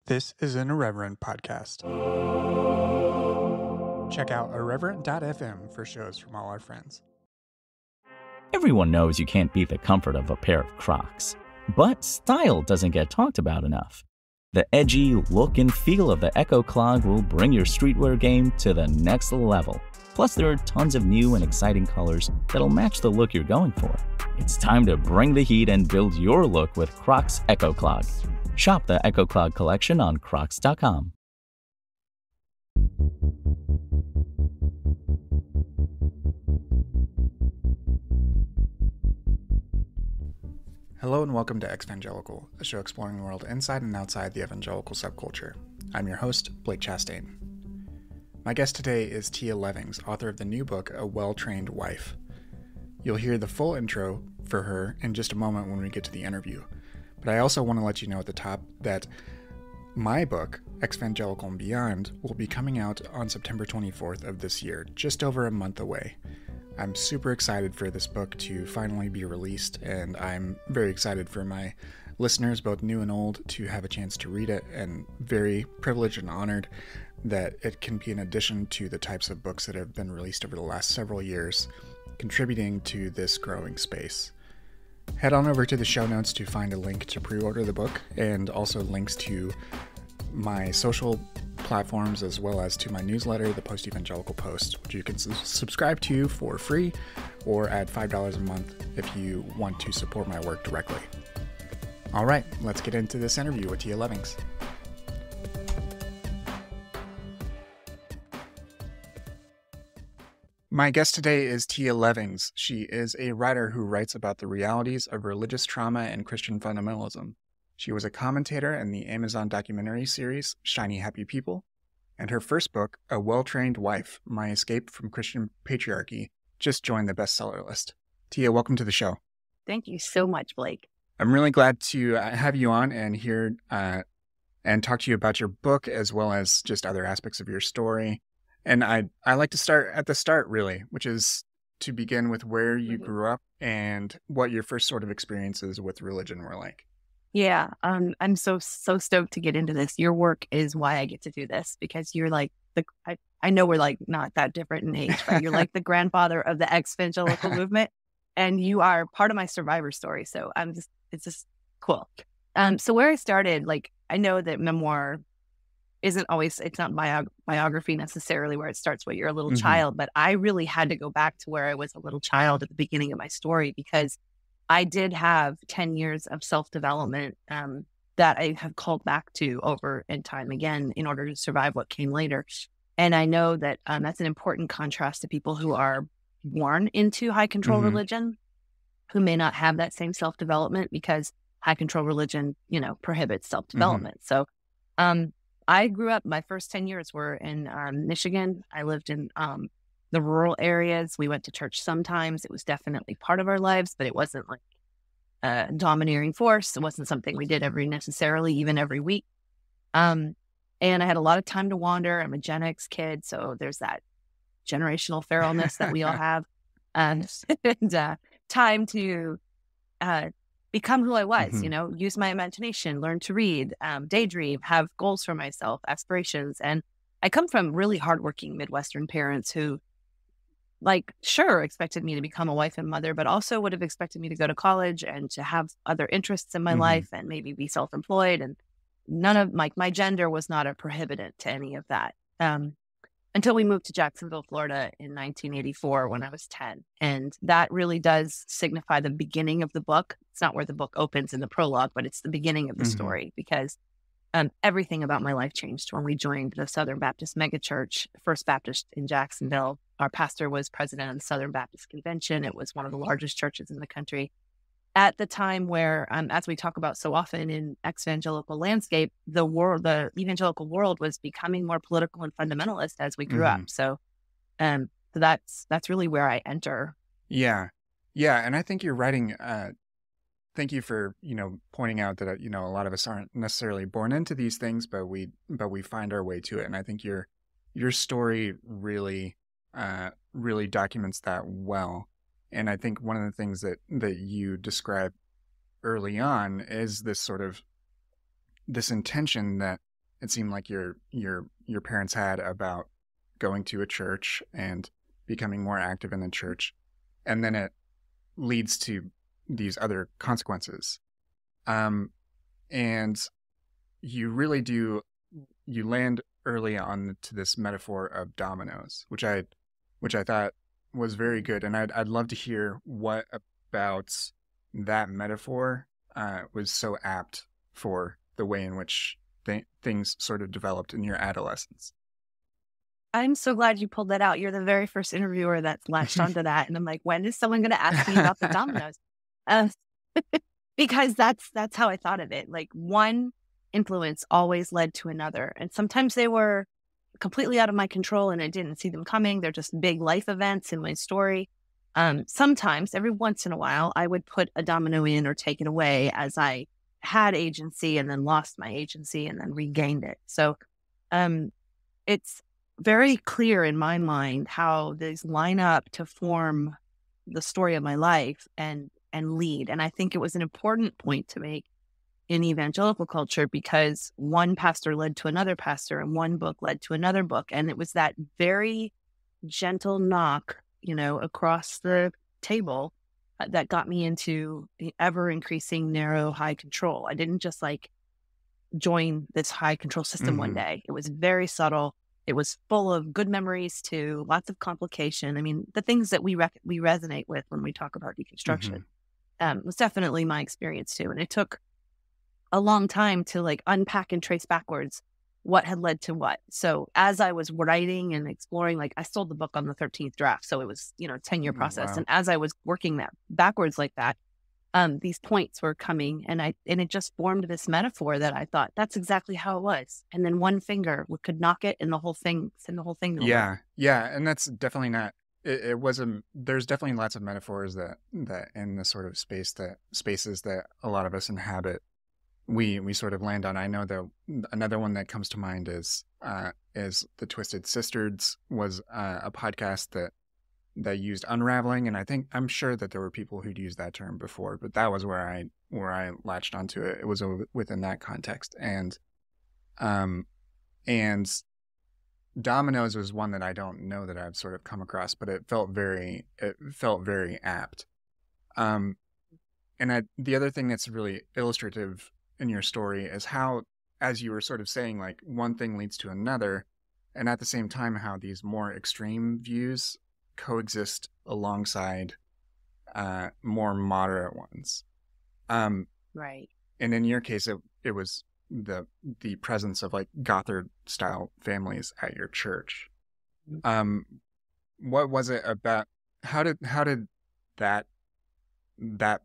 This is an Irreverent podcast. Check out irreverent.fm for shows from all our friends. Everyone knows you can't beat the comfort of a pair of Crocs. But style doesn't get talked about enough. The edgy look and feel of the Echo Clog will bring your streetwear game to the next level. Plus, there are tons of new and exciting colors that'll match the look you're going for. It's time to bring the heat and build your look with Crocs Echo Clog. Shop the Echo Clog collection on crocs.com. Hello and welcome to Exvangelical, a show exploring the world inside and outside the evangelical subculture. I'm your host, Blake Chastain. My guest today is Tia Levings, author of the new book, A Well-Trained Wife. You'll hear the full intro for her in just a moment when we get to the interview. But I also want to let you know at the top that my book, Exvangelical and Beyond, will be coming out on September 24th of this year, just over a month away. I'm super excited for this book to finally be released, and I'm very excited for my listeners, both new and old, to have a chance to read it, and very privileged and honored that it can be an addition to the types of books that have been released over the last several years, contributing to this growing space. Head on over to the show notes to find a link to pre-order the book, and also links to my social platforms as well as to my newsletter, the Post-Evangelical Post, which you can subscribe to for free or at $5 a month if you want to support my work directly. All right, let's get into this interview with Tia Levings. My guest today is Tia Levings. She is a writer who writes about the realities of religious trauma and Christian fundamentalism. She was a commentator in the Amazon documentary series, Shiny Happy People, and her first book, A Well-Trained Wife, My Escape from Christian Patriarchy, just joined the bestseller list. Tia, welcome to the show. Thank you so much, Blake. I'm really glad to have you on and hear and talk to you about your book as well as just other aspects of your story. And I like to start at the start, really, which is to begin with where you grew up and what your first sort of experiences with religion were like. Yeah, I'm so stoked to get into this. Your work is why I get to do this, because you're like I know we're like not that different in age, but you're like the grandfather of the Exvangelical movement, and you are part of my survivor story. So it's just cool. So where I started, like, I know that memoir isn't always, it's not biography necessarily where it starts when you're a little child, but I really had to go back to where I was a little child at the beginning of my story, because I did have 10 years of self-development that I have called back to over and time again in order to survive what came later. And I know that that's an important contrast to people who are born into high control religion, who may not have that same self-development because high control religion, prohibits self-development. So I grew up, my first 10 years were in Michigan. I lived in the rural areas. We went to church sometimes. It was definitely part of our lives, but it wasn't like a domineering force. It wasn't something we did even every week. And I had a lot of time to wander. I'm a Gen X kid, so there's that generational feralness that we all have, and time to become who I was, use my imagination, learn to read, daydream, have goals for myself, aspirations. And I come from really hardworking Midwestern parents who, expected me to become a wife and mother, but also would have expected me to go to college and to have other interests in my life and maybe be self-employed. And none of my gender was not a prohibitant to any of that. Until we moved to Jacksonville, Florida in 1984 when I was 10. And that really does signify the beginning of the book. It's not where the book opens in the prologue, but it's the beginning of the story, because everything about my life changed when we joined the Southern Baptist megachurch, First Baptist in Jacksonville. Our pastor was president of the Southern Baptist Convention. It was one of the largest churches in the country at the time where, as we talk about so often in exvangelical landscape, the evangelical world was becoming more political and fundamentalist as we grew up. So that's really where I enter. Yeah. And I think you're writing, thank you for, pointing out that, a lot of us aren't necessarily born into these things, but we find our way to it. And I think your story really documents that well. And I think one of the things that you describe early on is this sort of this intention that it seemed like your parents had about going to a church and becoming more active in the church, and then it leads to these other consequences. And you really do, you land early on to this metaphor of dominoes, which I thought was very good, and I'd love to hear what about that metaphor was so apt for the way in which things sort of developed in your adolescence. I'm so glad you pulled that out. You're the very first interviewer that's latched onto that. And I'm like, when is someone going to ask me about the dominoes? Uh, because that's how I thought of it. Like, one influence always led to another. And sometimes they were completely out of my control and I didn't see them coming. They're just big life events in my story. Sometimes, every once in a while, I would put a domino in or take it away as I had agency and then lost my agency and then regained it. So it's very clear in my mind how these line up to form the story of my life and lead. And I think it was an important point to make in evangelical culture, because one pastor led to another pastor and one book led to another book. And it was that very gentle knock, across the table that got me into the ever increasing narrow high control. I didn't just join this high control system one day. It was very subtle. It was full of good memories too, lots of complication. I mean, the things that we resonate with when we talk about deconstruction was definitely my experience too. And it took a long time to unpack and trace backwards what had led to what. So as I was writing and exploring, I sold the book on the 13th draft. So it was, a 10-year process. Wow. And as I was working that backwards like that, these points were coming and it just formed this metaphor that I thought that's exactly how it was. And then one finger could knock it and send the whole thing over. Yeah. And that's definitely not, it wasn't, there's definitely lots of metaphors that in the sort of spaces that a lot of us inhabit, we sort of land on. I know that another one that comes to mind is the Twisted Sisters was a podcast that used unraveling, and I'm sure that there were people who'd used that term before, but that was where I latched onto it. It was within that context, and dominoes was one that I don't know that I've sort of come across, but it felt very apt. And the other thing that's really illustrative in your story is how, as you were sort of saying, one thing leads to another, and at the same time how these more extreme views coexist alongside more moderate ones. Right. And in your case, it was the presence of Gothard style families at your church. What was it about? How did that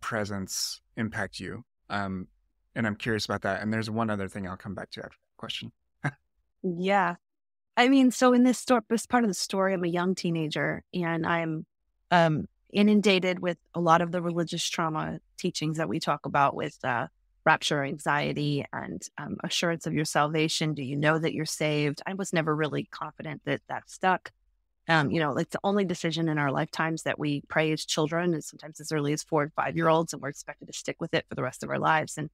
presence impact you? And I'm curious about that. And there's one other thing I'll come back to after that question. Yeah. I mean, so in this part of the story, I'm a young teenager and I'm inundated with a lot of the religious trauma teachings that we talk about with rapture anxiety and assurance of your salvation. Do you know that you're saved? I was never really confident that stuck. It's the only decision in our lifetimes that we pray as children, and sometimes as early as 4 and 5 year olds, and we're expected to stick with it for the rest of our lives. And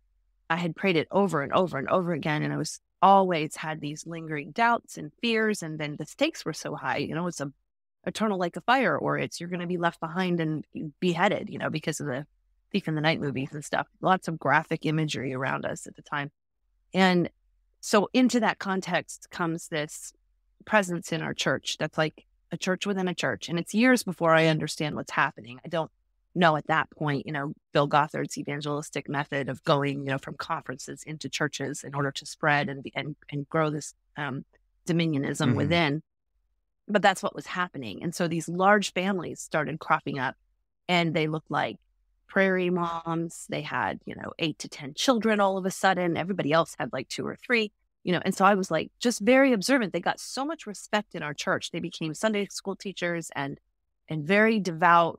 I had prayed it over and over and over again, and I was always had these lingering doubts and fears, and then the stakes were so high. It's a eternal like a fire, or it's you're going to be left behind and beheaded, because of the Thief in the Night movies and stuff. Lots of graphic imagery around us at the time. And so into that context comes this presence in our church that's like a church within a church. And it's years before I understand what's happening. I don't know at that point, Bill Gothard's evangelistic method of going, from conferences into churches in order to spread and grow this dominionism within. But that's what was happening. And so these large families started cropping up, and they looked like prairie moms. They had, 8 to 10 children all of a sudden. Everybody else had 2 or 3, and so I was just very observant. They got so much respect in our church. They became Sunday school teachers and very devout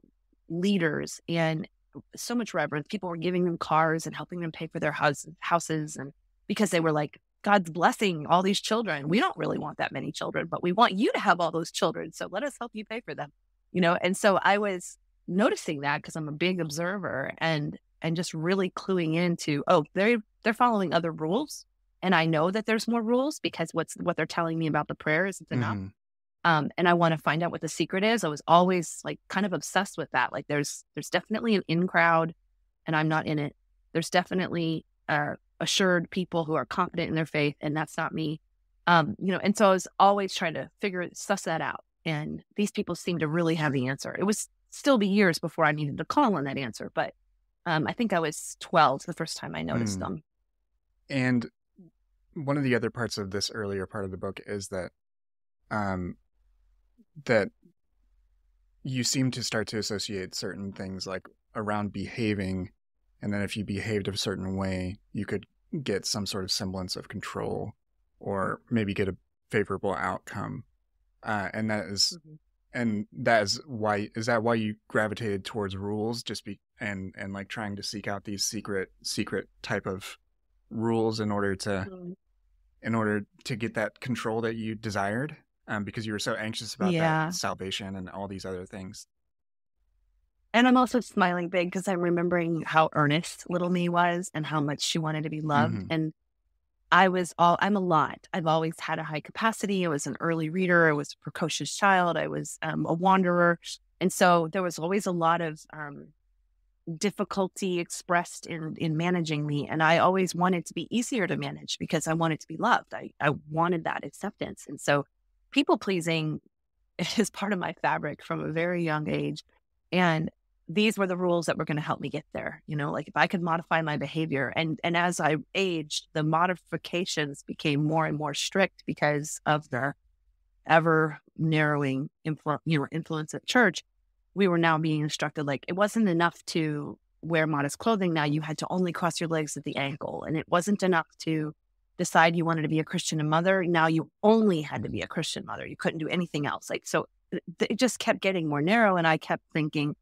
leaders, and so much reverence. People were giving them cars and helping them pay for their houses, and because they were God's blessing all these children. We don't really want that many children, but we want you to have all those children, so let us help you pay for them. And so I was noticing that because I'm a big observer and just really cluing into, they're following other rules And I know that there's more rules because what they're telling me about the prayer isn't enough. Mm-hmm. And I want to find out what the secret is. I was always like kind of obsessed with that. Like there's definitely an in crowd and I'm not in it. There's definitely assured people who are confident in their faith, and that's not me. And so I was always trying to suss that out. And these people seem to really have the answer. It was still be years before I needed to call on that answer. But I think I was 12 the first time I noticed them. And one of the other parts of this earlier part of the book is that that you seem to start to associate certain things like around behaving, and then if you behaved a certain way, you could get some sort of semblance of control or maybe get a favorable outcome. And that is why you gravitated towards rules, and like trying to seek out these secret type of rules in order to get that control that you desired, because you were so anxious about that salvation and all these other things. And I'm also smiling big because I'm remembering how earnest little me was and how much she wanted to be loved. Mm-hmm. And I'm a lot. I've always had a high capacity. I was an early reader. I was a precocious child. I was a wanderer. And so there was always a lot of difficulty expressed in managing me. And I always wanted to be easier to manage because I wanted to be loved. I wanted that acceptance. And so people pleasing is part of my fabric from a very young age. And these were the rules that were going to help me get there. Like if I could modify my behavior, and as I aged, the modifications became more and more strict because of the ever narrowing influence at church. We were now being instructed, like, it wasn't enough to wear modest clothing. Now you had to only cross your legs at the ankle. And it wasn't enough to decide you wanted to be a Christian mother. Now you only had to be a Christian mother. You couldn't do anything else. Like, so it just kept getting more narrow. And I kept thinking,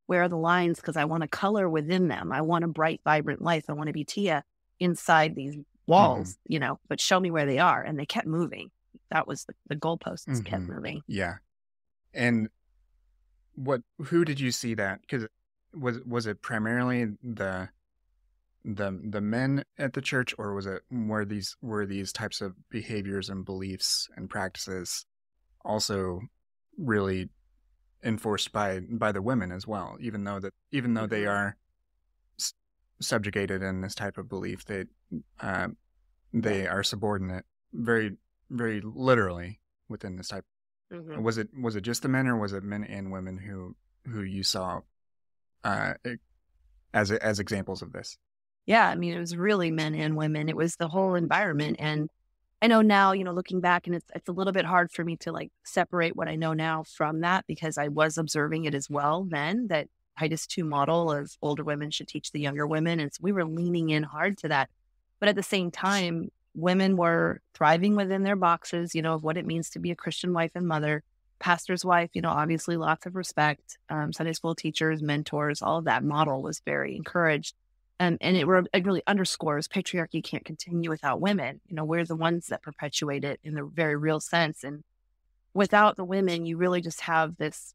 where are the lines? Because I want to color within them. I want a bright, vibrant life. I want to be Tia inside these walls, but show me where they are. And they kept moving. That was the goalposts kept moving. Yeah. And who did you see that? Because was it primarily the men at the church, or were these types of behaviors and beliefs and practices also really enforced by the women as well? Even though they are subjugated in this type of belief, they are subordinate, very, very literally within this type. Mm-hmm. Was it just the men, or was it men and women who you saw as examples of this? Yeah, I mean, it was really men and women. It was the whole environment. And I know now, looking back, and it's a little bit hard for me to like separate what I know now from that, because I was observing it as well then, that Titus 2 model of older women should teach the younger women. And so we were leaning in hard to that. But at the same time, women were thriving within their boxes, of what it means to be a Christian wife and mother, pastor's wife, obviously lots of respect, Sunday school teachers, mentors, all of that model was very encouraged. And it really underscores patriarchy can't continue without women. We're the ones that perpetuate it in the very real sense. And without the women, you really just have this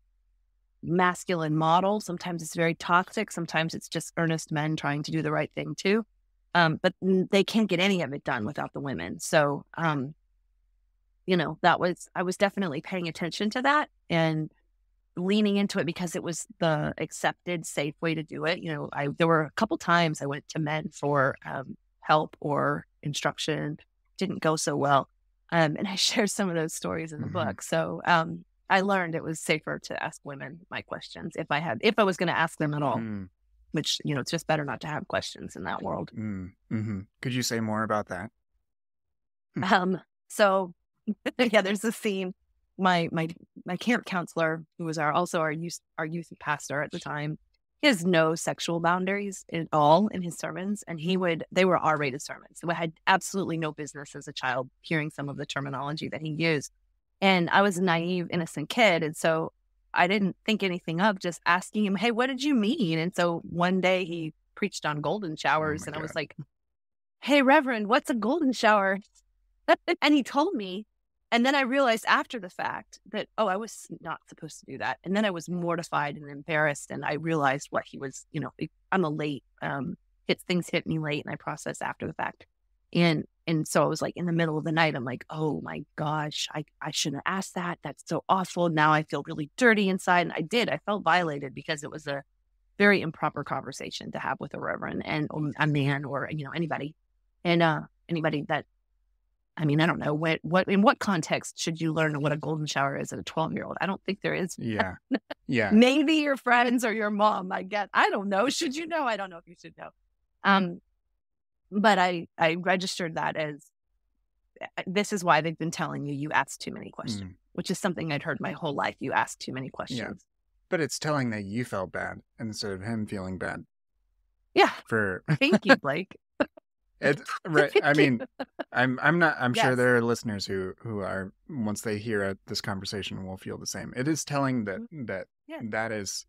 masculine model. Sometimes it's very toxic. Sometimes it's just earnest men trying to do the right thing too. But they can't get any of it done without the women. So, I was definitely paying attention to that and leaning into it because it was the accepted, safe way to do it. There were a couple times I went to men for help or instruction. Didn't go so well. And I shared some of those stories in the book. So I learned it was safer to ask women my questions if I was going to ask them at all, which, it's just better not to have questions in that world. Mm-hmm. Could you say more about that? So yeah, there's a scene. My camp counselor, who was our youth pastor at the time, he has no sexual boundaries at all in his sermons, and they were R-rated sermons. So I had absolutely no business as a child hearing some of the terminology that he used. And I was a naive, innocent kid, and so I didn't think anything of just asking him, "Hey, what did you mean?" And so one day he preached on golden showers, and I was like, "Hey, Reverend, what's a golden shower?" And he told me. And then I realized after the fact that, I was not supposed to do that. And then I was mortified and embarrassed. And I realized what he was, I'm a late, things hit me late, and I processed after the fact. And so I was like in the middle of the night, I'm like, oh my gosh, I shouldn't have asked that. That's so awful. Now I feel really dirty inside. And I felt violated because it was a very improper conversation to have with a reverend and a man or, anybody. And anybody that, I don't know in what context should you learn what a golden shower is at a 12-year-old? I don't think there is. Yeah. Yeah. Maybe your friends or your mom, I guess. I don't know. Should you know? I don't know if you should know. But I registered that as, this is why they've been telling you ask too many questions, which is something I'd heard my whole life. You ask too many questions. Yeah. But it's telling that you felt bad instead of him feeling bad. Yeah. For Thank you, Blake. Right. I mean, I'm Yes. sure there are listeners who are, once they hear this conversation, will feel the same. It is telling that Yeah. that is,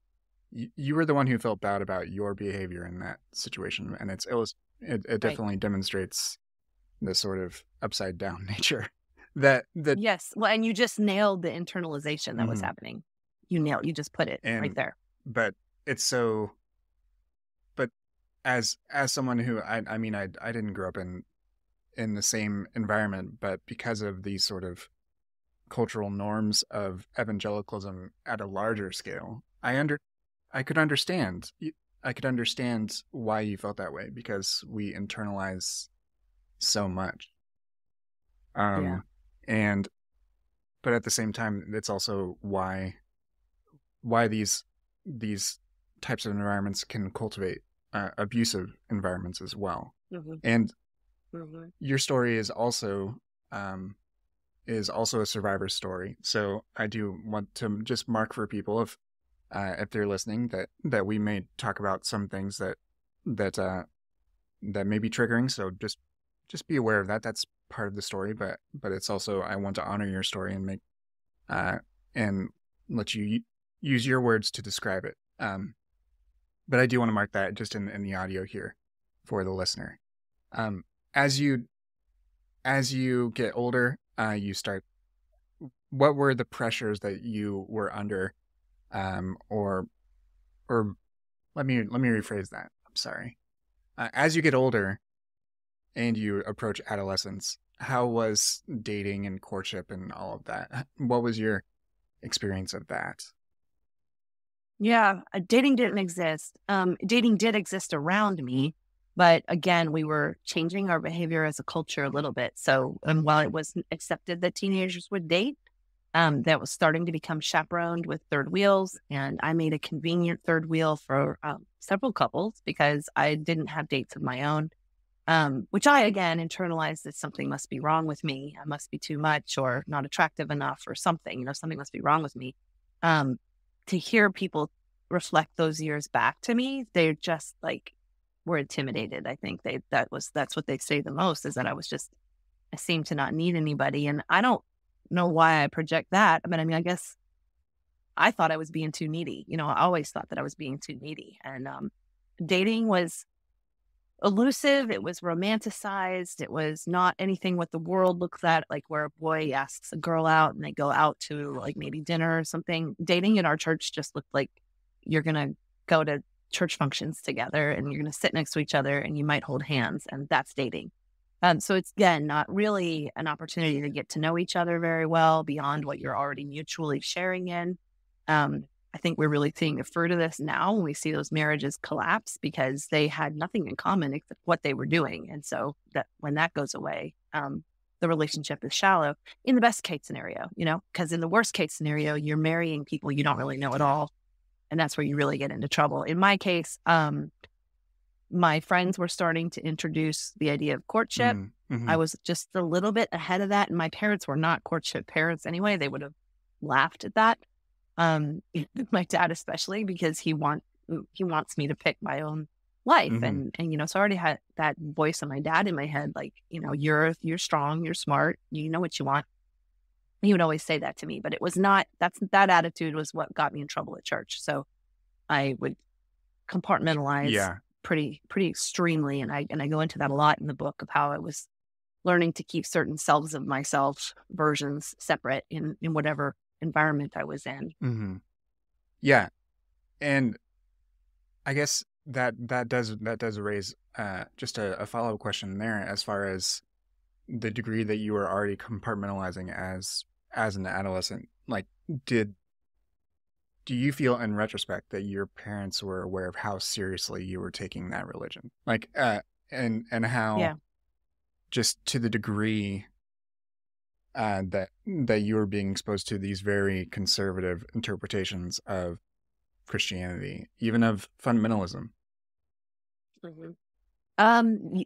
you were the one who felt bad about your behavior in that situation, and it definitely demonstrates the sort of upside down nature that Yes. Well, and you just nailed the internalization that was happening. You just put it right there. But it's so, but as someone who I didn't grow up in the same environment, but because of these sort of cultural norms of evangelicalism at a larger scale, I could understand why you felt that way, because we internalize so much. And but at the same time, it's also why these types of environments can cultivate abusive environments as well. And your story is also a survivor's story. So I do want to just mark for people, if they're listening, that we may talk about some things that may be triggering. So just be aware of that. That's part of the story, but it's also, I want to honor your story and make and let you use your words to describe it. But I do want to mark that just in the audio here for the listener. As you get older, what were the pressures that you were under? Or let me rephrase that. I'm sorry. As you get older and you approach adolescence, how was dating and courtship and all of that? What was your experience of that? Yeah, dating didn't exist. Dating did exist around me, but again, we were changing our behavior as a culture a little bit. So while it was accepted that teenagers would date, that was starting to become chaperoned with third wheels. And I made a convenient third wheel for several couples because I didn't have dates of my own, which I, again, internalized that something must be wrong with me. I must be too much or not attractive enough or something, something must be wrong with me. To hear people reflect those years back to me, they're just were intimidated. I think that's what they say the most, is that I seemed to not need anybody. And I don't know why I project that. I guess I thought I was being too needy. I always thought that I was being too needy. And dating was elusive. It was romanticized. It was not anything what the world looks at, like where a boy asks a girl out and they go out to maybe dinner or something. Dating in our church just looked like you're going to go to church functions together and you're going to sit next to each other and you might hold hands, and that's dating. So it's, again, not really an opportunity to get to know each other very well beyond what you're already mutually sharing in. I think we're really seeing the fruit of this now when we see those marriages collapse because they had nothing in common except what they were doing. And so that when that goes away, the relationship is shallow in the best case scenario, because in the worst case scenario, you're marrying people you don't really know at all. And that's where you really get into trouble. In my case, my friends were starting to introduce the idea of courtship. I was just a little bit ahead of that. And my parents were not courtship parents anyway. They would have laughed at that. My dad especially, because he wants me to pick my own life. And so I already had that voice of my dad in my head, you're strong, you're smart, you know what you want. He would always say that to me, but it was not, that attitude was what got me in trouble at church. So I would compartmentalize pretty extremely. And I go into that a lot in the book of how I was learning to keep certain selves of myself versions separate in whatever environment I was in. Yeah. And I guess that does raise just a follow-up question there, as far as the degree that you were already compartmentalizing as an adolescent. Like, do you feel in retrospect that your parents were aware of how seriously you were taking that religion? Like, and how, Yeah. just to the degree that you were being exposed to these very conservative interpretations of Christianity, even of fundamentalism. Mhm.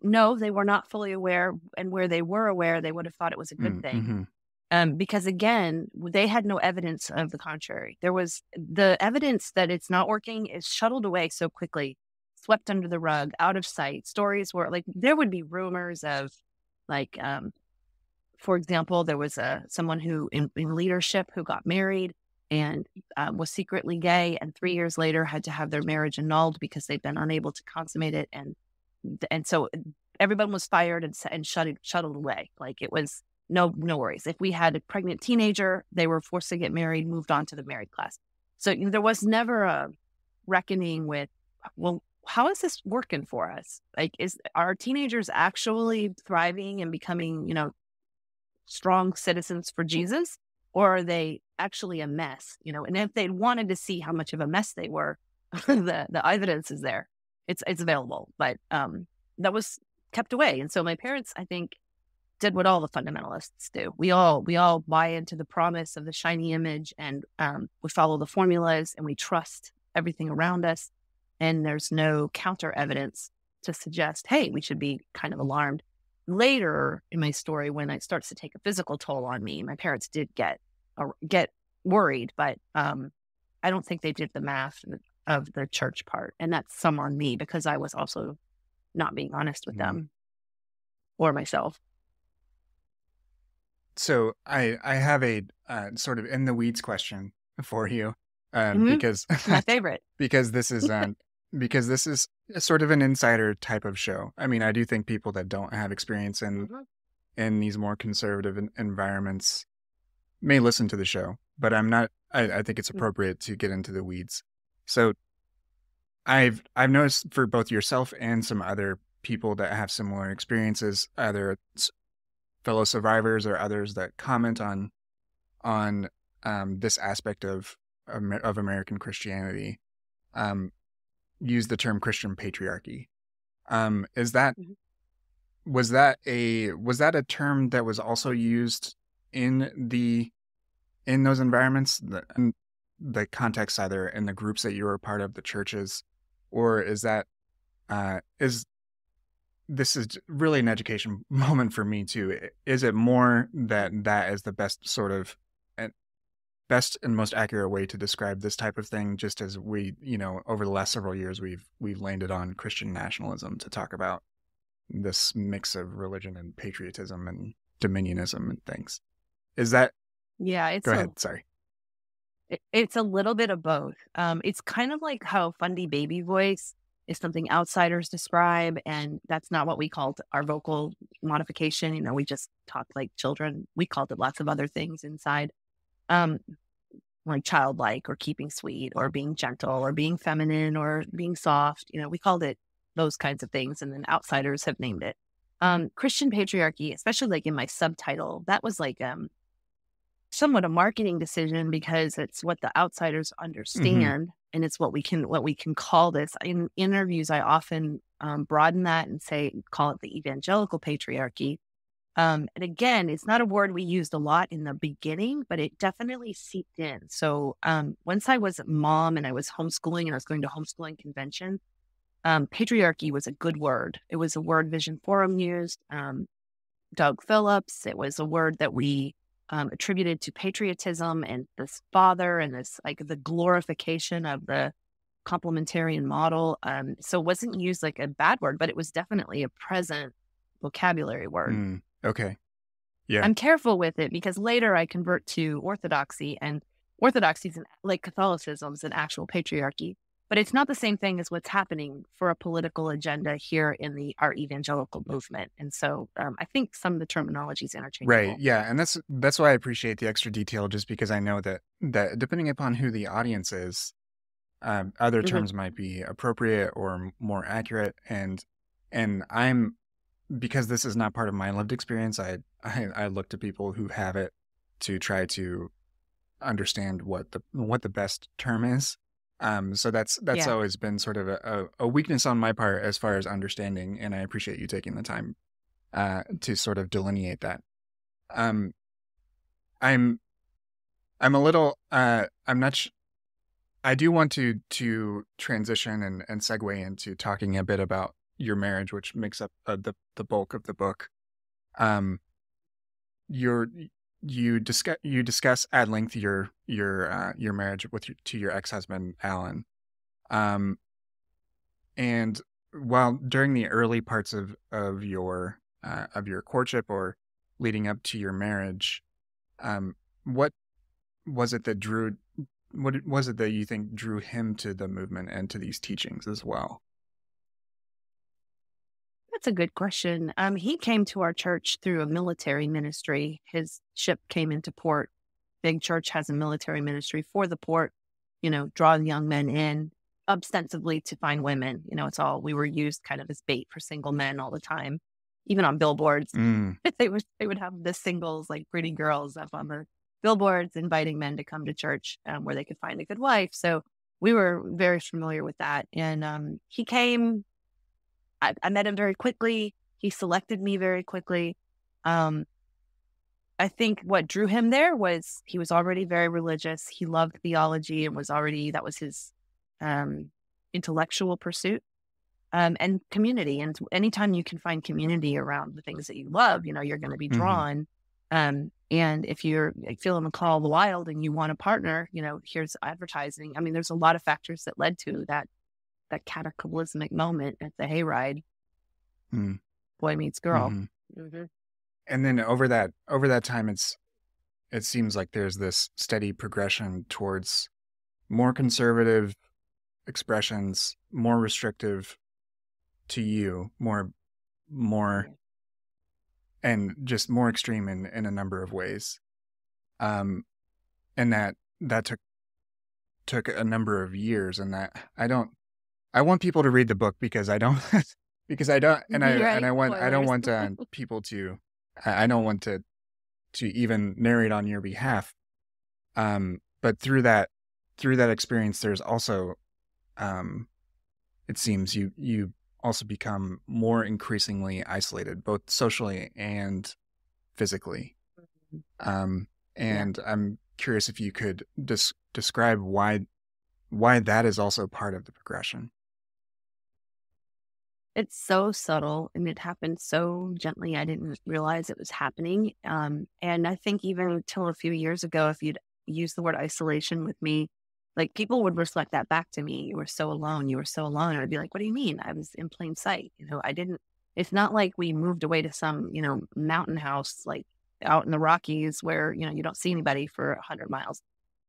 No, they were not fully aware, and where they were aware, they would have thought it was a good thing. Mm-hmm. Because again, they had no evidence of the contrary. There was the evidence that it's not working is shuttled away so quickly, swept under the rug, out of sight. Stories were like there would be rumors of, like, for example, there was someone who in leadership who got married and was secretly gay, and 3 years later had to have their marriage annulled because they'd been unable to consummate it, and so everyone was fired and shuttled away. Like, it was no worries. If we had a pregnant teenager, they were forced to get married, moved on to the married class. So there was never a reckoning with, well, how is this working for us? Like, are teenagers actually thriving and becoming, strong citizens for Jesus, or are they actually a mess? And if they wanted to see how much of a mess they were, the evidence is there. It's available, but that was kept away. And so my parents, I think, did what all the fundamentalists do. We all buy into the promise of the shiny image, and we follow the formulas, and we trust everything around us. And there's no counter evidence to suggest, hey, we should be kind of alarmed. Later in my story, when it starts to take a physical toll on me, my parents did get worried, but I don't think they did the math of the church part. And that's some on me, because I was also not being honest with them or myself. So I have a sort of in the weeds question for you, Mm-hmm. because My favorite. because this is a sort of an insider type of show. I mean, I do think people that don't have experience in these more conservative environments may listen to the show, but I think it's appropriate to get into the weeds. So I've noticed for both yourself and some other people that have similar experiences, either fellow survivors or others that comment on this aspect of American Christianity, use the term Christian patriarchy. Was that a term that was also used in those environments, in the context, either in the groups that you were a part of, the churches, or is that this is really an education moment for me too? Is it more that is the best sort of best and most accurate way to describe this type of thing, just as we, over the last several years, we've landed on Christian nationalism to talk about this mix of religion and patriotism and dominionism and things? Is that... Yeah, Go ahead, sorry. It's a little bit of both. It's kind of like how fundy baby voice is something outsiders describe, and that's not what we called our vocal modification. We just talk like children. We called it lots of other things inside, like childlike or keeping sweet or being gentle or being feminine or being soft. We called it those kinds of things, and then outsiders have named it. Christian patriarchy, especially like in my subtitle, that was like somewhat a marketing decision, because it's what the outsiders understand, and it's what we can call this. In interviews, I often broaden that and call it the evangelical patriarchy. And again, it's not a word we used a lot in the beginning, but it definitely seeped in. So once I was a mom and I was homeschooling and I was going to homeschooling convention, patriarchy was a good word. It was a word Vision Forum used, Doug Phillips. It was a word that we attributed to patriotism and this father and this, like, the glorification of the complementarian model. So it wasn't used like a bad word, but it was definitely a present vocabulary word. Okay. Yeah. I'm careful with it because later I convert to Orthodoxy, and Orthodoxy is like Catholicism is an actual patriarchy, but it's not the same thing as what's happening for a political agenda here in our evangelical movement. And so I think some of the terminology is interchangeable. Right. Yeah. And that's why I appreciate the extra detail, just because I know that depending upon who the audience is, Other Hmm. terms might be appropriate or more accurate. And I'm, because this is not part of my lived experience, I look to people who have it to try to understand what the best term is. So that's Yeah. always been sort of a weakness on my part as far as understanding, and I appreciate you taking the time to sort of delineate that. Um, I'm I'm a little I'm not. I do want to transition and segue into talking a bit about your marriage, which makes up the bulk of the book. Um, your you discuss at length your marriage to your ex-husband Alan. Um, and while during the early parts of your courtship or leading up to your marriage, um, what was it that drew what was it that you think drew him to the movement and to these teachings as well? That's a good question. He came to our church through a military ministry. His ship came into port. Big church has a military ministry for the port, draw young men in ostensibly to find women. It's all, we were used kind of as bait for single men all the time, even on billboards. Mm, They would have the singles, like pretty girls up on the billboards inviting men to come to church, where they could find a good wife. So we were very familiar with that. And he came. I met him very quickly. He selected me very quickly. Um, I think what drew him there was he was already very religious. He loved theology and that was his intellectual pursuit, and community. And anytime you can find community around the things that you love, you're going to be hmm drawn. And if you're feeling the call of the wild and you want a partner, here's advertising. I mean, there's a lot of factors that led to that cataclysmic moment at the hayride. mm, Boy meets girl. hmm Hmm. And then over that time, it seems like there's this steady progression towards more conservative expressions, more restrictive to you, more, and just more extreme in a number of ways. Um, and that took a number of years, and that I want people to read the book because I don't because I don't Right? I don't Spoilers. want people to I don't want to even narrate on your behalf. But through that experience, there's also it seems you also become more increasingly isolated, both socially and physically. Um, Yeah. and I'm curious if you could describe why that is also part of the progression. It's so subtle and it happened so gently. I didn't realize it was happening. And I think even until a few years ago, if you'd use the word isolation with me, like people would reflect that back to me. You were so alone. You were so alone. And I'd be like, what do you mean? I was in plain sight. I didn't, it's not like we moved away to some, mountain house, like out in the Rockies where, you don't see anybody for 100 miles.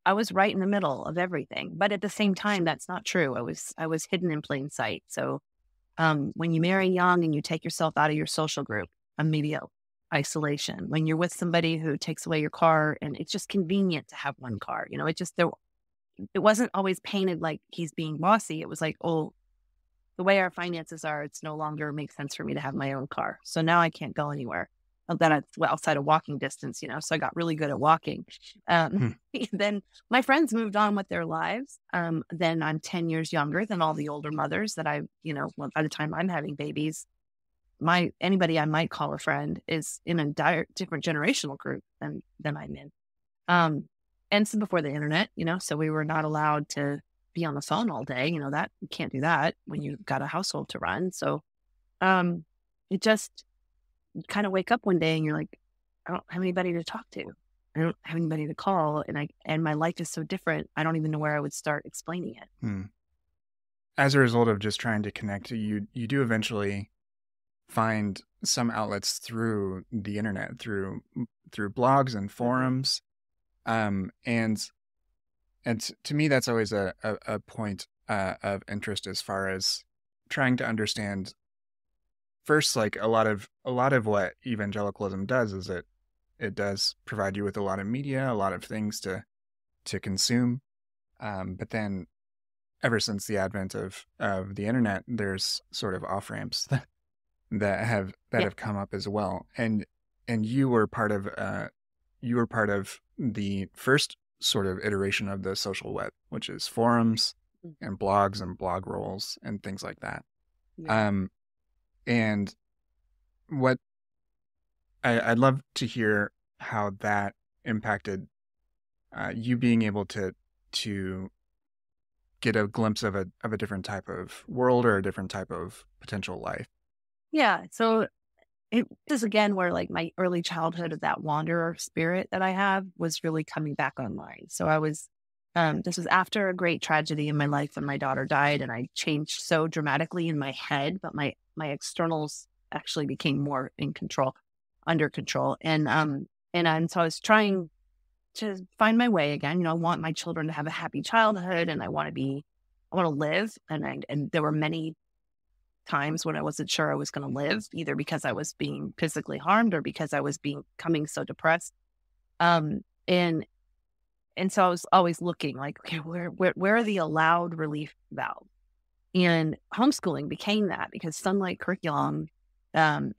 I was right in the middle of everything. But at the same time, that's not true. I was hidden in plain sight. So when you marry young and you take yourself out of your social group, immediate isolation. When you're with somebody who takes away your car and it's just convenient to have one car, it wasn't always painted like he's being bossy. It was like, oh, the way our finances are, it's no longer makes sense for me to have my own car. So now I can't go anywhere. Then outside of walking distance, so I got really good at walking. Hmm. Then my friends moved on with their lives. Then I'm 10 years younger than all the older mothers that by the time I'm having babies, anybody I might call a friend is in a different generational group than I'm in. And so before the internet, so we were not allowed to be on the phone all day, that you can't do that when you've got a household to run. So, it just kind of wake up one day and you're like, I don't have anybody to talk to. I don't have anybody to call. And my life is so different. I don't even know where I would start explaining it. Hmm. As a result of just trying to connect, you do eventually find some outlets through the internet, through blogs and forums, and to me that's always a point of interest as far as trying to understand. First, like a lot of what evangelicalism does is it does provide you with a lot of media, a lot of things to consume, but then ever since the advent of the internet, there's sort of off ramps that Yeah. have come up as well. And you were part of the first sort of iteration of the social web, which is forums and blogs and blog rolls and things like that. Yeah. And what I'd love to hear how that impacted you being able to get a glimpse of a different type of world or a different type of potential life. Yeah. So it is again where like my early childhood of that wanderer spirit that I have was really coming back online. So I was, this was after a great tragedy in my life when my daughter died, and I changed so dramatically in my head, but my externals actually became more under control. So I was trying to find my way again. I want my children to have a happy childhood, and I want to live. And there were many times when I wasn't sure I was going to live, either because I was being physically harmed or because I was becoming so depressed. And so I was always looking like, okay, where are the allowed relief valves? And homeschooling became that, because Sunlight curriculum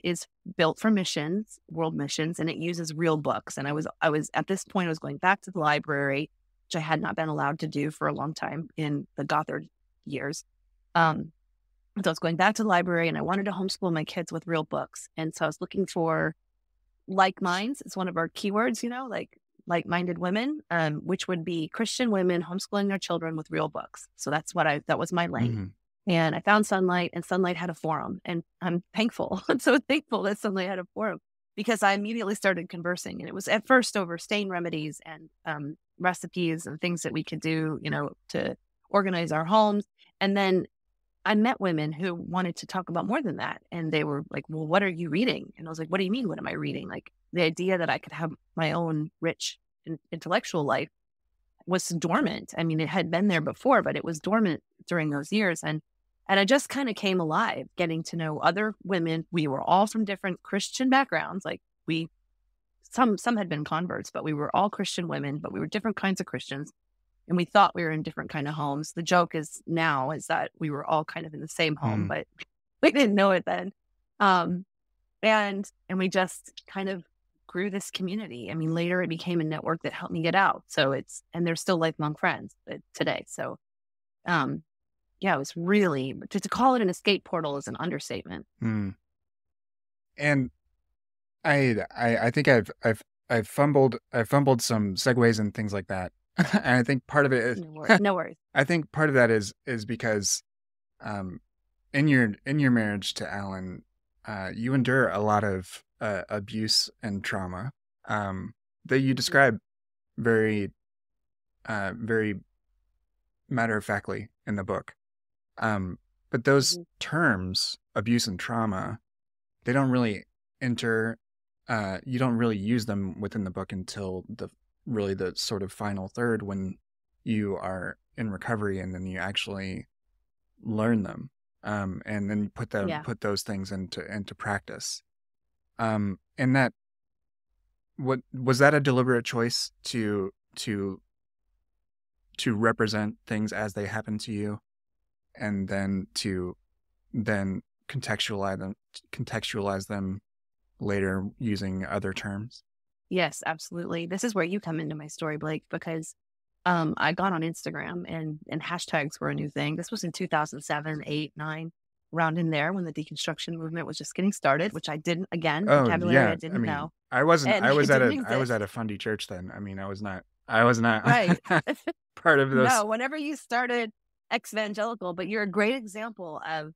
is built for missions, world missions, and it uses real books. And I was at this point, I was going back to the library, which I had not been allowed to do for a long time in the Gothard years. So I was going back to the library, and I wanted to homeschool my kids with real books. And so I was looking for like minds. It's one of our keywords, like like-minded women, which would be Christian women homeschooling their children with real books. So that was my lane. Mm-hmm. And I found Sunlight, and Sunlight had a forum, and I'm thankful. I'm so thankful that Sunlight had a forum, because I immediately started conversing. And it was at first over stain remedies and recipes and things that we could do, to organize our homes. And then I met women who wanted to talk about more than that. And they were like, well, what are you reading? And I was like, what do you mean? What am I reading? Like, the idea that I could have my own rich intellectual life was dormant. I mean, it had been there before, but it was dormant during those years. And I just kind of came alive, getting to know other women. We were all from different Christian backgrounds. Like some had been converts, but we were all Christian women, but we were different kinds of Christians. And we thought we were in different kind of homes. The joke is that we were all kind of in the same home, but we didn't know it then. And we just kind of grew this community. I mean, later it became a network that helped me get out. So and they're still lifelong friends today. So, it was really, to call it an escape portal is an understatement. And I think I've fumbled some segues and things like that. And I think part of it is no worries. I think part of that is because in your marriage to Alan, you endure a lot of abuse and trauma that you describe very very matter-of-factly in the book. But those terms, abuse and trauma, they don't really enter, you don't really use them within the book until the sort of final third, when you are in recovery, and then you actually learn them, and then put those things into practice. And that, what was that a deliberate choice to represent things as they happen to you, and then to contextualize them later using other terms? Yes, absolutely. This is where you come into my story, Blake, because I got on Instagram and hashtags were a new thing. This was in 2007, 8, 9, around in there, when the deconstruction movement was just getting started, which I didn't, again, vocabulary I didn't know. I wasn't. And I was it at didn't I was exist. at a fundy church then. I mean, I was not Right. part of those. No, whenever you started Exvangelical, but you're a great example of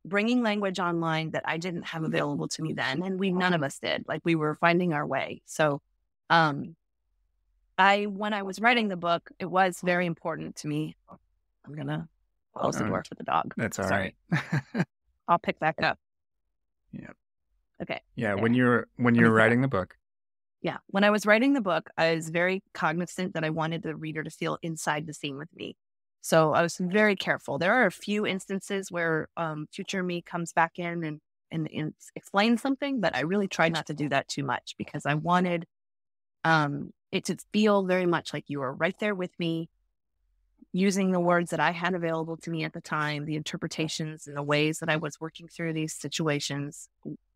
bringing language online that I didn't have available to me then, and none of us did. Like, we were finding our way. So, when I was writing the book, it was very important to me. I'm gonna close the door for the dog. That's all Sorry. right. I'll pick back up. Yeah. Okay. Yeah. There. When you're writing the book. Yeah. When I was writing the book, I was very cognizant that I wanted the reader to feel inside the scene with me. So I was very careful. There are a few instances where future me comes back in and explains something, but I really tried not to do that too much, because I wanted it to feel very much like you were right there with me, using the words that I had available to me at the time, the interpretations and the ways that I was working through these situations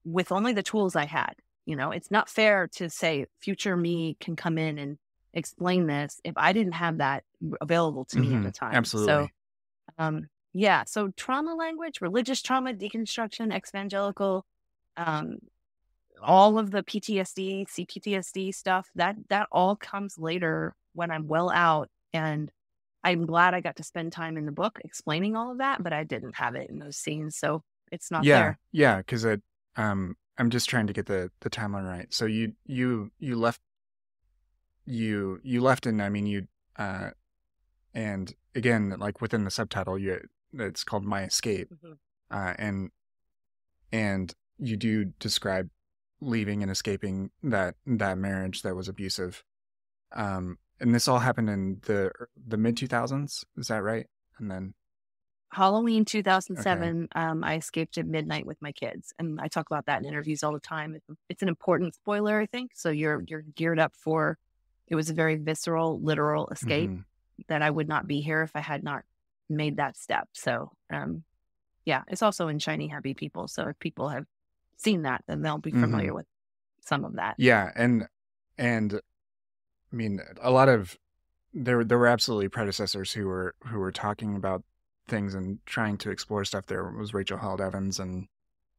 with only the tools I had. It's not fair to say future me can come in and explain this if I didn't have that available to me at the time. Absolutely. So trauma language, religious trauma, deconstruction, exvangelical, all of the PTSD, CPTSD stuff, that all comes later when I'm well out. And I'm glad I got to spend time in the book explaining all of that, but I didn't have it in those scenes. So it's not there. Yeah. Because I'm just trying to get the timeline right. So you left, you left, and I mean, and again, like within the subtitle, it's called My Escape. And you do describe leaving and escaping that marriage that was abusive. And this all happened in the mid 2000s. Is that right? And then Halloween 2007, I escaped at midnight with my kids, and I talk about that in interviews all the time. It's an important spoiler, I think. So you're geared up for. It was a very visceral, literal escape that I would not be here if I had not made that step. So, it's also in Shiny Happy People. So if people have seen that, then they'll be familiar with some of that. Yeah, and I mean, a lot of there were absolutely predecessors who were talking about things and trying to explore stuff. There was Rachel Held Evans and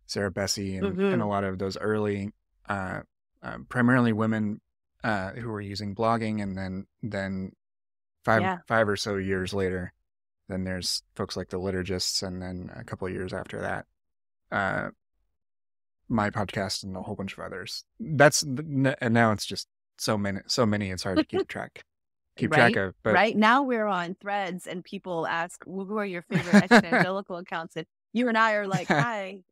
Sarah Bessey and a lot of those early, primarily women who were using blogging, and then five or so years later, then there's folks like the liturgists, and then a couple of years after that, my podcast and a whole bunch of others. And now it's just so many. It's hard to keep track of. But right now we're on Threads, and people ask, well, "Who are your favorite exvangelical accounts?" And you and I are like, "Hi."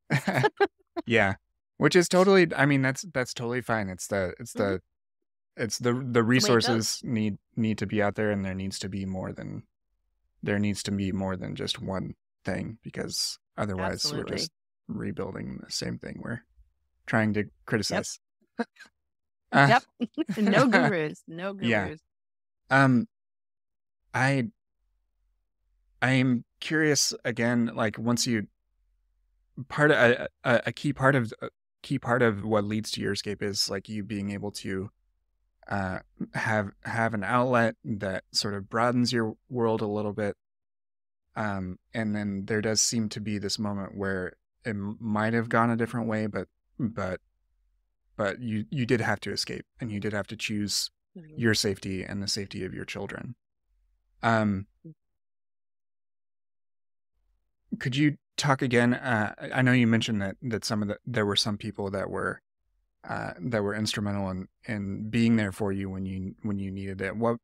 Yeah, which is totally. I mean, that's totally fine. It's the resources need to be out there, and there needs to be more than just one thing, because otherwise we're just rebuilding the same thing we're trying to criticize. Yep. No gurus. Yeah. I am curious again, like once you a key part of what leads to your escape is like you being able to have an outlet that sort of broadens your world a little bit. And then there does seem to be this moment where it might have gone a different way, but you did have to escape, and you did have to choose your safety and the safety of your children. Could you talk again? I know you mentioned that there were some people that were instrumental in being there for you when you needed it. What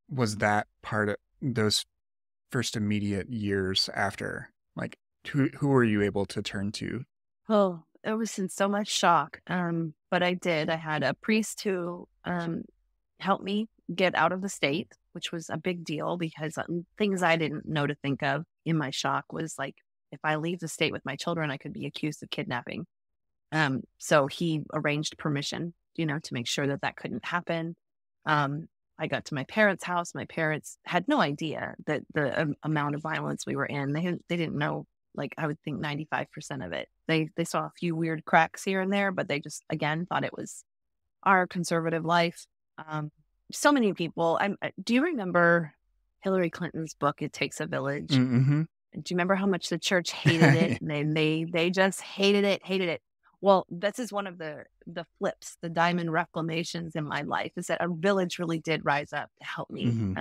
was that part of those first immediate years after? Like, who were you able to turn to? Oh, it was in so much shock. But I did. I had a priest who helped me get out of the state, which was a big deal because things I didn't know to think of in my shock was like, if I leave the state with my children, I could be accused of kidnapping. So he arranged permission, to make sure that couldn't happen. I got to my parents' house. My parents had no idea that the amount of violence we were in. They didn't know, like, I would think 95% of it. They saw a few weird cracks here and there, but they just, again, thought it was our conservative life. So many people. Do you remember Hillary Clinton's book, It Takes a Village? Mm-hmm. Do you remember how much the church hated it? They just hated it. Well, this is one of the flips, the diamond reclamations in my life, is that a village really did rise up to help me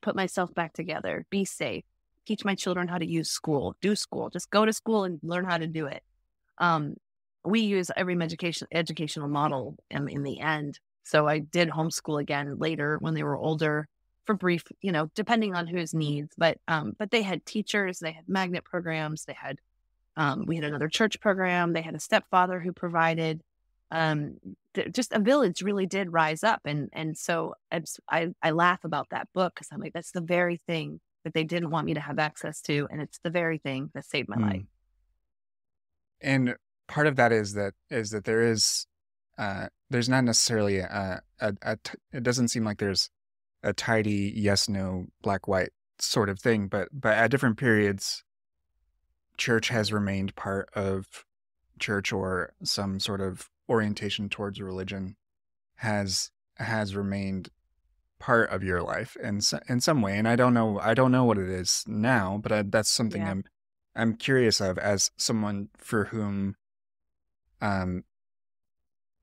put myself back together, be safe, teach my children how to use school, do school, just go to school and learn how to do it. We use every educational model in the end. So I did homeschool again later when they were older for brief, depending on whose needs. But they had teachers, they had magnet programs, they had we had another church program. They had a stepfather who provided. Just a village really did rise up, and so I laugh about that book because I'm like, that's the very thing that they didn't want me to have access to, and it's the very thing that saved my life. And part of that is that there's not necessarily it doesn't seem like there's a tidy yes, no, black, white sort of thing. But at different periods, church has remained part of church, or some sort of orientation towards religion has remained part of your life in some way. And I don't know what it is now, but that's something Yeah. I'm curious of, as someone for whom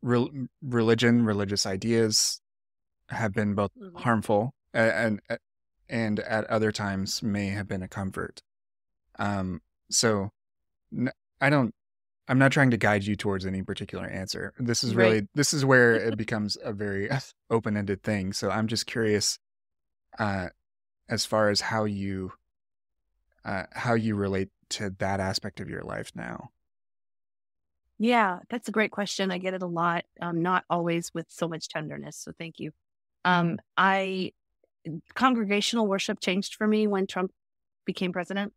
religious ideas have been both harmful and at other times may have been a comfort. So I don't. I'm not trying to guide you towards any particular answer. This is Right. this is where it becomes a very open-ended thing. So I'm just curious, as far as how you relate to that aspect of your life now. Yeah, that's a great question. I get it a lot. Not always with so much tenderness. So thank you. I Congregational worship changed for me when Trump became president.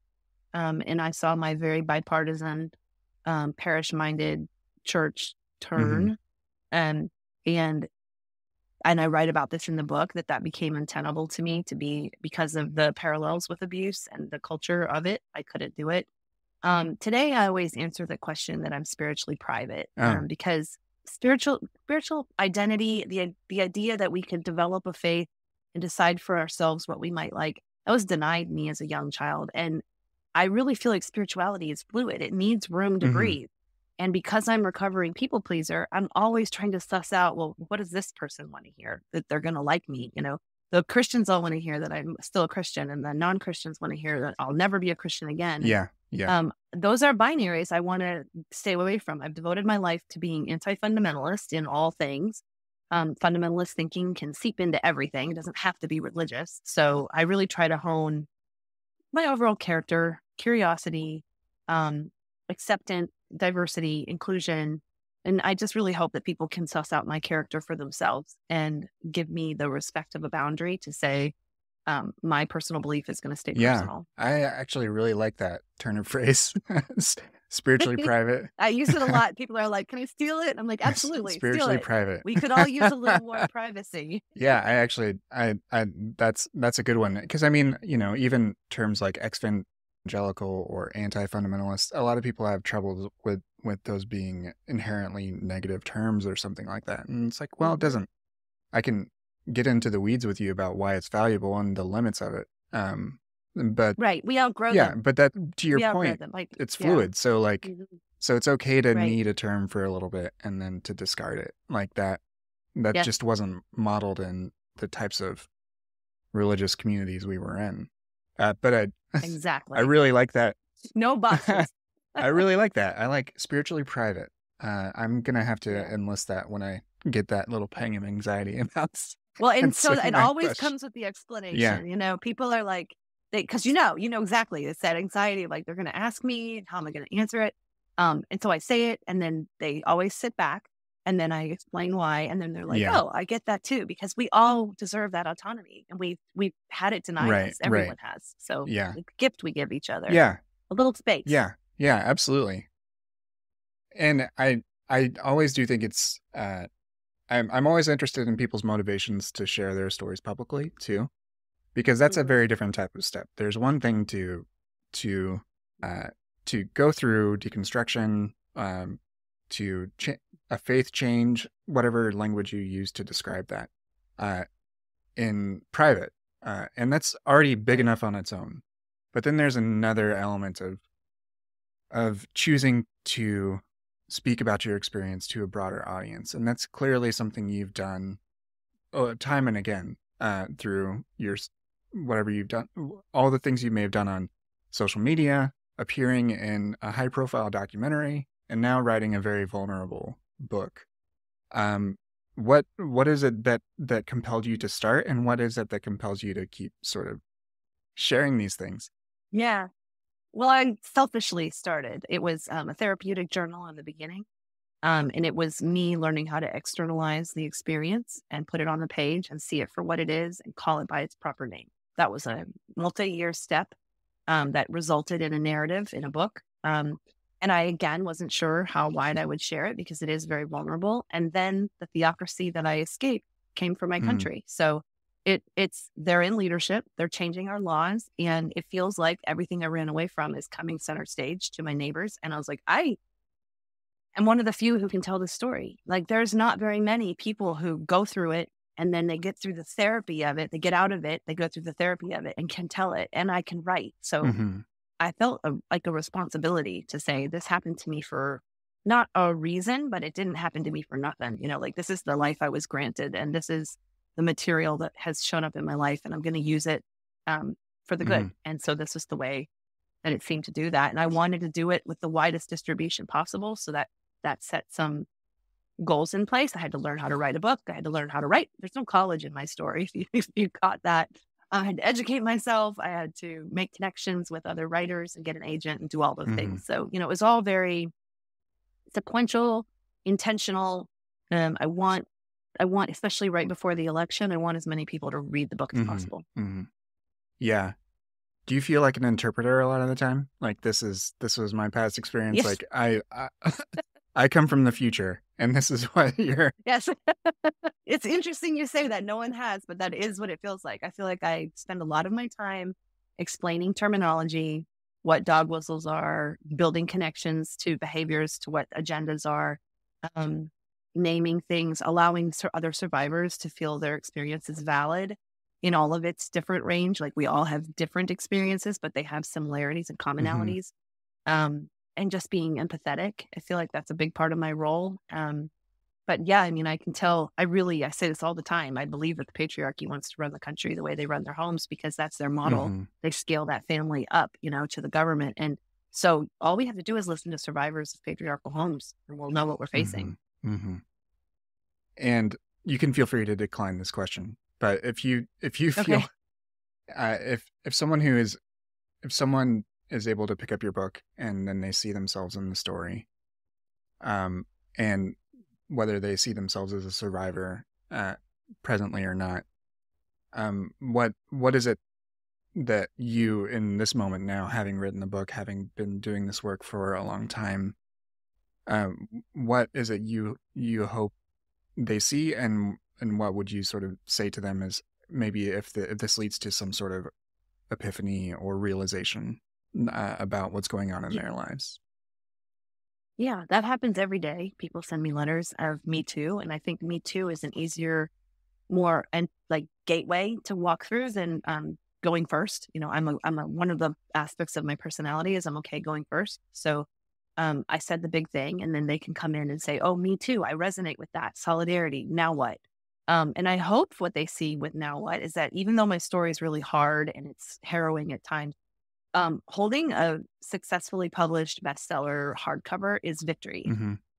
And I saw my very bipartisan, parish-minded church turn. And I write about this in the book, that became untenable to me, because of the parallels with abuse and the culture of it. I couldn't do it. Today, I always answer the question that I'm spiritually private, because spiritual identity, the idea that we can develop a faith and decide for ourselves what we might like, that was denied me as a young child. And I really feel like spirituality is fluid. It needs room to breathe. And because I'm a recovering people pleaser, I'm always trying to suss out, well, what does this person want to hear? That they're going to like me. The Christians all want to hear that I'm still a Christian, and the non-Christians want to hear that I'll never be a Christian again. Yeah. Those are binaries I want to stay away from. I've devoted my life to being anti-fundamentalist in all things. Fundamentalist thinking can seep into everything. It doesn't have to be religious. So I really try to hone my overall character, curiosity, acceptance, diversity, inclusion. And I just really hope that people can suss out my character for themselves and give me the respect of a boundary to say, my personal belief is going to stay personal. I actually really like that turn of phrase. Spiritually private. I use it a lot. People are like, can I steal it? I'm like, absolutely. Spiritually steal it. private. We could all use a little more privacy. Yeah, that's a good one. Because I mean, even terms like exvangelical or anti-fundamentalist, a lot of people have trouble with those being inherently negative terms or something like that. And it's like, well, it doesn't. I can get into the weeds with you about why it's valuable and the limits of it. But right, we outgrow them. Yeah, but that, to your point, it's fluid. So so it's okay to need a term for a little bit and then to discard it. Like that just wasn't modeled in the types of religious communities we were in. But exactly. I really like that. No boxes. I really like that. I like spiritually private. I'm gonna have to enlist that when I get that little pang of anxiety about. Well, and so it always comes with the explanation. Yeah. People are like, because you know exactly, it's that anxiety, like they're going to ask me, how am I going to answer it? And so I say it, and then they always sit back, and then I explain why, and then they're like, oh, I get that too, because we all deserve that autonomy, and we've had it denied us. Everyone has. So the gift we give each other. Yeah. A little space. Yeah, absolutely. And I always do think it's I'm always interested in people's motivations to share their stories publicly too, because that's a very different type of step. There's one thing to go through deconstruction, to a faith change, whatever language you use to describe that, in private, and that's already big enough on its own. But then there's another element of choosing to speak about your experience to a broader audience. And that's clearly something you've done time and again, through whatever you've done, all the things you may have done on social media, appearing in a high profile documentary, and now writing a very vulnerable book. What is it that compelled you to start, and what is it that compels you to keep sort of sharing these things? Yeah. Well, I selfishly started. It was a therapeutic journal in the beginning. And it was me learning how to externalize the experience and put it on the page and see it for what it is and call it by its proper name. That was a multi-year step that resulted in a narrative in a book. And I, again, wasn't sure how wide I would share it because it is very vulnerable. And then the theocracy that I escaped came from my country. So they're in leadership, they're changing our laws, and it feels like everything I ran away from is coming center stage to my neighbors. And I was like, I am one of the few who can tell this story. Like, there's not very many people who go through it and then they get through the therapy of it, they get out of it, they go through the therapy of it and can tell it, and I can write. So I felt like a responsibility to say this happened to me for not a reason, but it didn't happen to me for nothing. Like, this is the life I was granted, and this is the material that has shown up in my life, and I'm going to use it for the good. And so this is the way that it seemed to do that. And I wanted to do it with the widest distribution possible, so that set some goals in place. I had to learn how to write a book. I had to learn how to write. There's no college in my story. If you caught that. I had to educate myself. I had to make connections with other writers and get an agent and do all those things. So, it was all very sequential, intentional. I want, especially right before the election, I want as many people to read the book as possible. Yeah. Do you feel like an interpreter a lot of the time? Like, this was my past experience. Yes. Like, I come from the future, and this is what you're... Yes. It's interesting you say that. No one has, but that is what it feels like. I feel like I spend a lot of my time explaining terminology, what dog whistles are, building connections to behaviors, to what agendas are, naming things, allowing other survivors to feel their experience is valid in all of its different range. Like, we all have different experiences, but they have similarities and commonalities. And just being empathetic. I feel like that's a big part of my role. But yeah, I mean, I can tell, I say this all the time. I believe that the patriarchy wants to run the country the way they run their homes, because that's their model. They scale that family up, to the government. And so all we have to do is listen to survivors of patriarchal homes, and we'll know what we're facing. And you can feel free to decline this question, but if you feel, if someone is able to pick up your book and then they see themselves in the story, and whether they see themselves as a survivor presently or not, what is it that you, in this moment now, having written the book, having been doing this work for a long time, what is it you hope they see, and what would you sort of say to them as maybe if this leads to some sort of epiphany or realization about what's going on in their lives? Yeah, that happens every day. People send me letters of Me Too, and I think Me Too is an easier, more and gateway to walk through than going first. I'm one of the aspects of my personality is I'm okay going first. So I said the big thing, and then they can come in and say, "Oh, me too. I resonate with that. Solidarity. Now what?" And I hope what they see with Now What is that even though my story is really hard and it's harrowing at times, holding a successfully published bestseller hardcover is victory.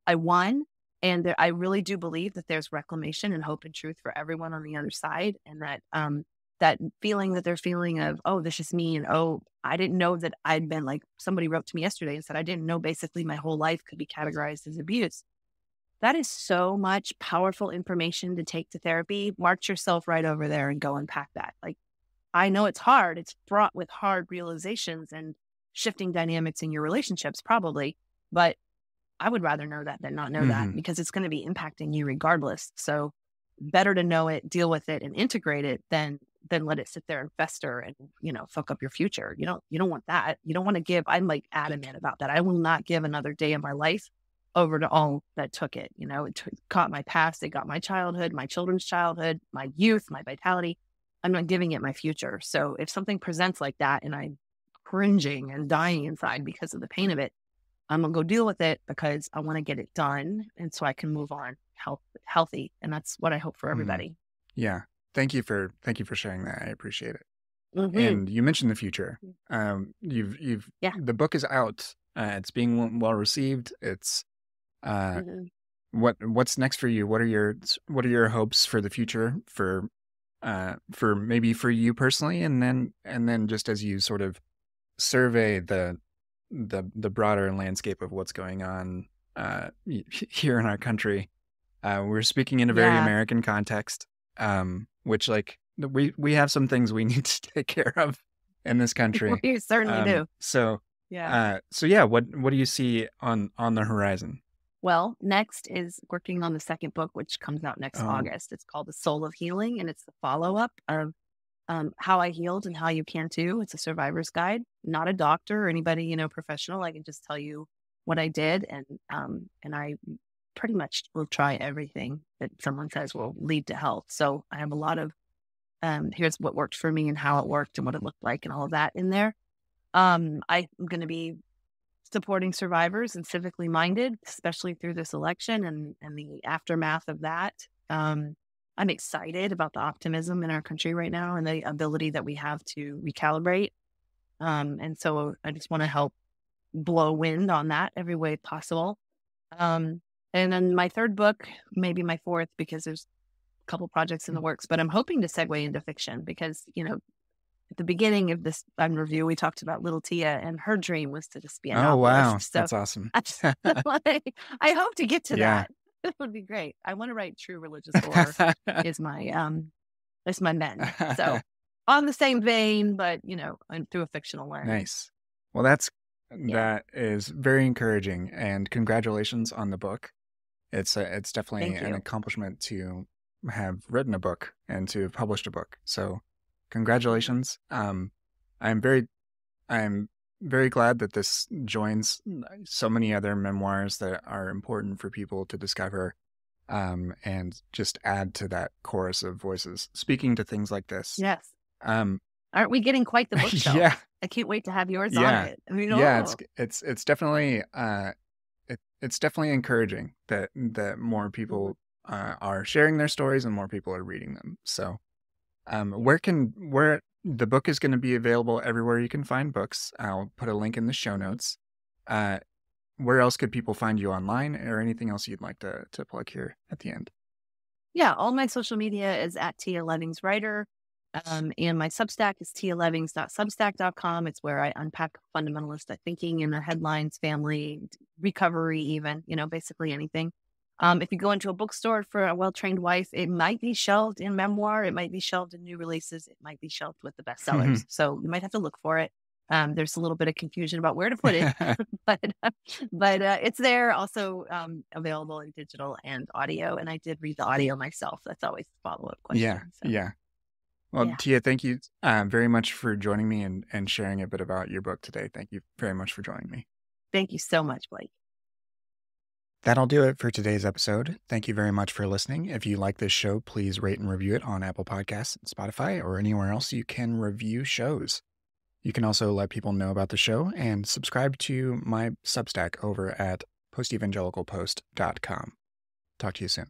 I won, and I really do believe that there's reclamation and hope and truth for everyone on the other side, and that that feeling that they're feeling of, oh, this is me, and oh, I didn't know that I'd been like, somebody wrote to me yesterday and said, I didn't know basically my whole life could be categorized as abuse. That is so much powerful information to take to therapy. March yourself right over there and go unpack that. Like, I know it's hard. It's fraught with hard realizations and shifting dynamics in your relationships, probably. But I would rather know that than not know that, because it's going to be impacting you regardless. So better to know it, deal with it, and integrate it than let it sit there and fester and, fuck up your future. You don't want that. You don't want to give. I'm like adamant about that. I will not give another day of my life over to all that took it. It caught my past. It got my childhood, my children's childhood, my youth, my vitality. I'm not giving it my future. So if something presents like that and I'm cringing and dying inside because of the pain of it, I'm going to go deal with it because I want to get it done. And so I can move on healthy. And that's what I hope for everybody. Yeah. Thank you for sharing that. I appreciate it. And you mentioned the future. The book is out. It's being well received. It's, what's next for you? What are your hopes for the future for maybe for you personally, and then just as you sort of survey the broader landscape of what's going on here in our country. We're speaking in a very American context, which we have some things we need to take care of in this country. We certainly do. So what do you see on the horizon? Well, next is working on the second book, which comes out next Oh, August. It's called The Soul of Healing, and it's the follow-up of how I healed and how you can too. It's a survivor's guide, not a doctor or anybody, professional. I can just tell you what I did. And I pretty much will try everything that someone says will lead to health. So I have a lot of, here's what worked for me and how it worked and what it looked like and all of that in there. I'm going to be supporting survivors and civically minded, especially through this election and the aftermath of that. I'm excited about the optimism in our country right now and the ability that we have to recalibrate. And so I just want to help blow wind on that every way possible. And then my third book, maybe my fourth, because there's a couple projects in the works, but I'm hoping to segue into fiction because, at the beginning of this review, we talked about little Tia and her dream was to just be a oh, wow. novelist. So That's awesome. I hope to get to Yeah. that. It would be great. I want to write true religious lore is my men. So on the same vein, but through a fictional lens. Nice. Well, that is very encouraging, and congratulations on the book. It's definitely Thank an you. accomplishment to have written a book and to have published a book. So congratulations. I'm very glad that this joins so many other memoirs that are important for people to discover, and just add to that chorus of voices speaking to things like this. Yes. Um, Aren't we getting quite the bookshelf? yeah, I can't wait to have yours yeah, on it. I mean, yeah. It's definitely it's definitely encouraging that more people are sharing their stories and more people are reading them. So, where the book is going to be available everywhere you can find books. I'll put a link in the show notes. Where else could people find you online, or anything else you'd like to plug here at the end? Yeah, all my social media is at Tia Levings Writer. And my Substack is tialevings.substack.com. It's where I unpack fundamentalist thinking in the headlines, family, recovery, even, basically anything. If you go into a bookstore for A Well-Trained Wife, it might be shelved in memoir. It might be shelved in new releases. It might be shelved with the bestsellers. So you might have to look for it. There's a little bit of confusion about where to put it, but it's there. Also available in digital and audio. And I did read the audio myself. That's always a follow-up question. Yeah, so. yeah. Well, Yeah. Tia, thank you very much for joining me and sharing a bit about your book today. Thank you very much for joining me. Thank you so much, Blake. That'll do it for today's episode. Thank you very much for listening. If you like this show, please rate and review it on Apple Podcasts, Spotify, or anywhere else you can review shows. You can also let people know about the show and subscribe to my Substack over at postevangelicalpost.com. Talk to you soon.